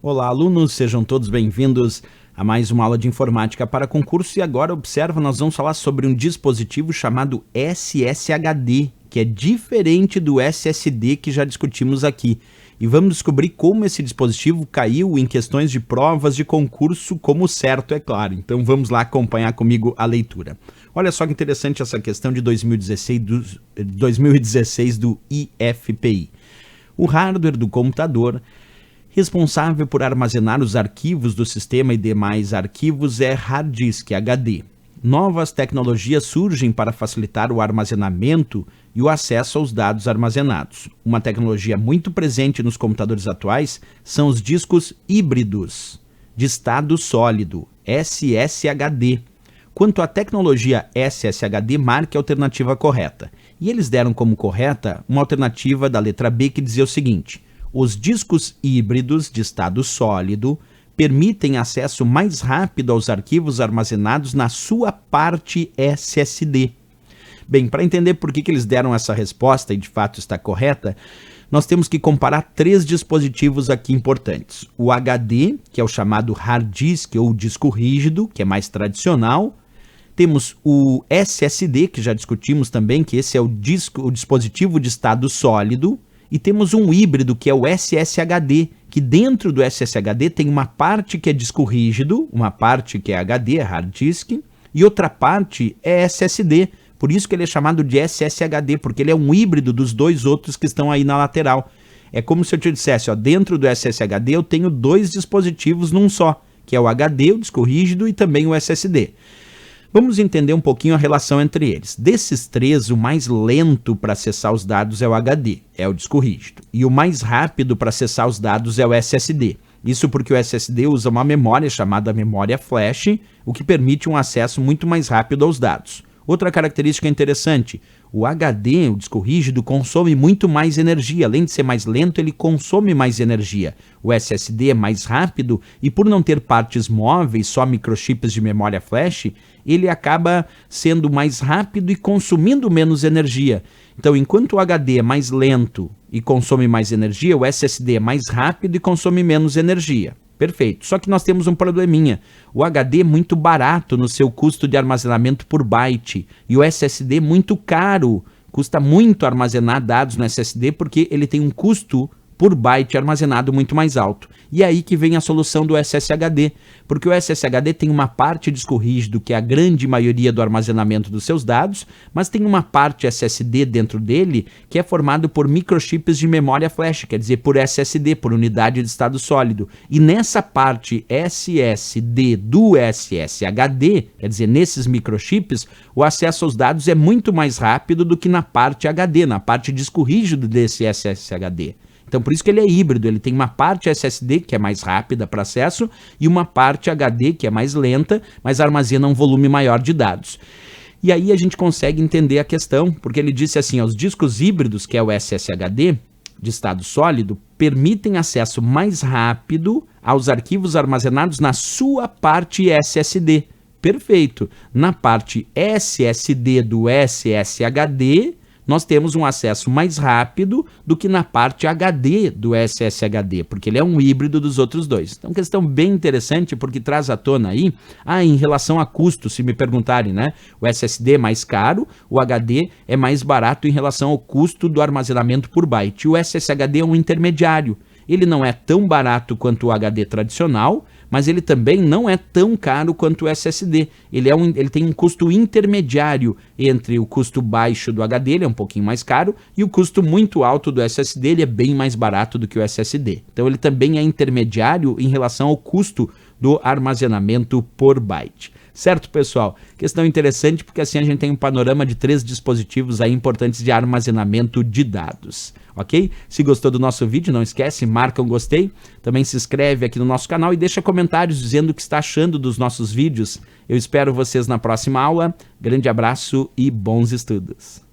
Olá, alunos, sejam todos bem-vindos a mais uma aula de informática para concurso. E agora, observa, nós vamos falar sobre um dispositivo chamado SSHD, que é diferente do SSD que já discutimos aqui. E vamos descobrir como esse dispositivo caiu em questões de provas de concurso, como certo, é claro. Então vamos lá acompanhar comigo a leitura. Olha só que interessante essa questão de 2016 do IFPI. O hardware do computador responsável por armazenar os arquivos do sistema e demais arquivos é hard disk, HD. Novas tecnologias surgem para facilitar o armazenamento e o acesso aos dados armazenados. Uma tecnologia muito presente nos computadores atuais são os discos híbridos de estado sólido, SSHD. Quanto à tecnologia SSHD, marque a alternativa correta. E eles deram como correta uma alternativa da letra B que dizia o seguinte: os discos híbridos de estado sólido permitem acesso mais rápido aos arquivos armazenados na sua parte SSD. Bem, para entender por que eles deram essa resposta e de fato está correta, nós temos que comparar três dispositivos aqui importantes. O HD, que é o chamado hard disk ou disco rígido, que é mais tradicional. Temos o SSD, que já discutimos também, que esse é o dispositivo de estado sólido. E temos um híbrido, que é o SSHD, que dentro do SSHD tem uma parte que é disco rígido, uma parte que é HD, é hard disk, e outra parte é SSD. Por isso que ele é chamado de SSHD, porque ele é um híbrido dos dois outros que estão aí na lateral. É como se eu te dissesse, ó, dentro do SSHD eu tenho dois dispositivos num só, que é o HD, o disco rígido, e também o SSD. Vamos entender um pouquinho a relação entre eles. Desses três, o mais lento para acessar os dados é o HD, é o disco rígido. E o mais rápido para acessar os dados é o SSD. Isso porque o SSD usa uma memória chamada memória flash, o que permite um acesso muito mais rápido aos dados. Outra característica interessante, o HD, o disco rígido, consome muito mais energia. Além de ser mais lento, ele consome mais energia. O SSD é mais rápido e, por não ter partes móveis, só microchips de memória flash, ele acaba sendo mais rápido e consumindo menos energia. Então, enquanto o HD é mais lento e consome mais energia, o SSD é mais rápido e consome menos energia. Perfeito. Só que nós temos um probleminha. O HD é muito barato no seu custo de armazenamento por byte e o SSD é muito caro. Custa muito armazenar dados no SSD porque ele tem um custo por byte armazenado muito mais alto. E é aí que vem a solução do SSHD, porque o SSHD tem uma parte disco rígido, que é a grande maioria do armazenamento dos seus dados, mas tem uma parte SSD dentro dele, que é formado por microchips de memória flash, quer dizer, por SSD, por unidade de estado sólido. E nessa parte SSD do SSHD, quer dizer, nesses microchips, o acesso aos dados é muito mais rápido do que na parte HD, na parte disco rígido desse SSHD. Então, por isso que ele é híbrido, ele tem uma parte SSD, que é mais rápida para acesso, e uma parte HD, que é mais lenta, mas armazena um volume maior de dados. E aí a gente consegue entender a questão, porque ele disse assim, os discos híbridos, que é o SSHD, de estado sólido, permitem acesso mais rápido aos arquivos armazenados na sua parte SSD. Perfeito. Na parte SSD do SSHD, nós temos um acesso mais rápido do que na parte HD do SSHD, porque ele é um híbrido dos outros dois. Então, questão bem interessante, porque traz à tona aí, em relação a custo, se me perguntarem, né? O SSD é mais caro, o HD é mais barato em relação ao custo do armazenamento por byte. O SSHD é um intermediário. Ele não é tão barato quanto o HD tradicional, mas ele também não é tão caro quanto o SSD. Ele tem um custo intermediário entre o custo baixo do HD, ele é um pouquinho mais caro, e o custo muito alto do SSD, ele é bem mais barato do que o SSD. Então ele também é intermediário em relação ao custo do armazenamento por byte. Certo, pessoal? Questão interessante porque assim a gente tem um panorama de três dispositivos aí importantes de armazenamento de dados, ok? Se gostou do nosso vídeo, não esquece, marca um gostei, também se inscreve aqui no nosso canal e deixa comentários dizendo o que está achando dos nossos vídeos. Eu espero vocês na próxima aula. Grande abraço e bons estudos!